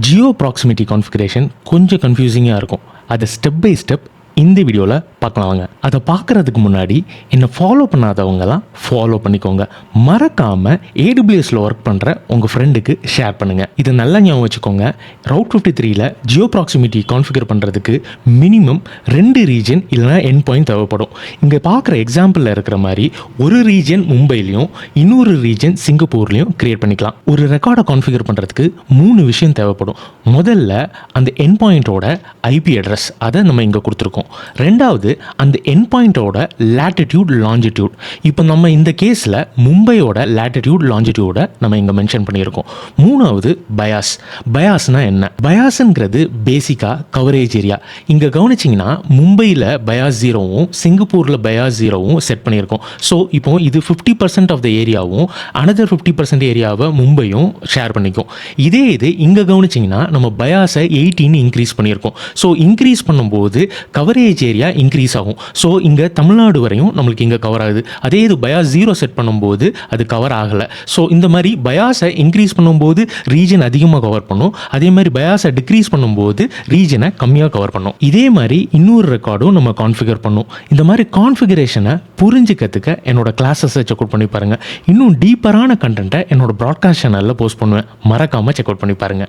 Jio proximity configuration கொஞ்சம் கன்ஃபியூசிங்காக இருக்கும். அதை ஸ்டெப் பை ஸ்டெப் இந்த வீடியோவில் பார்க்கலாம். வாங்க. அதை பார்க்குறதுக்கு முன்னாடி என்னை ஃபாலோ பண்ணாதவங்கலாம் ஃபாலோ பண்ணிக்கோங்க. மறக்காமல் ஏடபிள்யூஎஸில் ஒர்க் பண்ணுற உங்கள் ஃப்ரெண்டுக்கு ஷேர் பண்ணுங்கள். இதை நல்லா ஞாபகம் வச்சுக்கோங்க. ரவுட் 53ல் ஜியோ ப்ராக்சிமிட்டி கான்ஃபிகர் பண்ணுறதுக்கு மினிமம் 2 ரீஜன் இல்லைனா எண்ட் பாயிண்ட் தேவைப்படும். இங்கே பார்க்குற எக்ஸாம்பிளில் இருக்கிற மாதிரி ஒரு ரீஜன் மும்பைலையும் இன்னொரு ரீஜன் சிங்கப்பூர்லேயும் க்ரியேட் பண்ணிக்கலாம். ஒரு ரெக்கார்டை கான்ஃபிகர் பண்ணுறதுக்கு 3 விஷயம் தேவைப்படும். முதல்ல அந்த எண்ட் பாயிண்ட்டோட ஐபி அட்ரஸ், அதை நம்ம இங்கே கொடுத்துருக்கோம். ரெண்டாவது அந்த எண்ட் பாயிண்டோட லேட்டிடியூட் லாஞ்சிடியூட். இப்போ நம்ம இந்த கேஸில் மும்பையோட லேட்டிடியூட் லாஞ்சிடியூட நம்ம இங்கே மென்ஷன் பண்ணியிருக்கோம். மூணாவது பயாஸ். பயாஸ்னா என்ன? பயாஸ்ங்கிறது பேசிக்காக கவரேஜ் ஏரியா. இங்கே கவனிச்சிங்கன்னா மும்பையில் பயாஸ் 0வும் சிங்கப்பூரில் பயாஸ் 0வும் செட் பண்ணியிருக்கோம். ஸோ இப்போ இது 50% ஆஃப் த ஏரியாவும் அனதர் 50% ஏரியாவை மும்பையும் ஷேர் பண்ணிக்கும். இதே இது இங்கே கவனிச்சிங்கன்னா நம்ம பயாஸை 18 இன்க்ரீஸ் பண்ணியிருக்கோம். ஸோ இன்க்ரீஸ் பண்ணும்போது கவரேஜ் ஏரியா இன்க்ரீஸ் ஆகும். ஸோ இங்கே தமிழ்நாடு வரையும் நம்மளுக்கு இங்கே கவர் ஆகுது. அதே இது பயாஸ் 0 செட் பண்ணும்போது அது கவர் ஆகலை. ஸோ இந்த மாதிரி பயாஸை இன்க்ரீஸ் பண்ணும்போது ரீஜன் அதிகமாக கவர் பண்ணும். அதே மாதிரி பயாஸை டிக்ரீஸ் பண்ணும்போது ரீஜனை கம்மியாக கவர் பண்ணும். இதே மாதிரி இன்னொரு ரெக்கார்டும் நம்ம கான்ஃபிகர் பண்ணும். இந்த மாதிரி கான்ஃபிகரேஷனை புரிஞ்சுக்கிறதுக்க என்னோட கிளாஸஸை செக் அவுட் பண்ணி பாருங்கள். இன்னும் டீப்பரான கண்டென்ட்டை என்னோட ப்ராட்காஸ்ட் சேனலில் போஸ்ட் பண்ணுவேன். மறக்காமல் செக் அவுட் பண்ணி பாருங்கள்.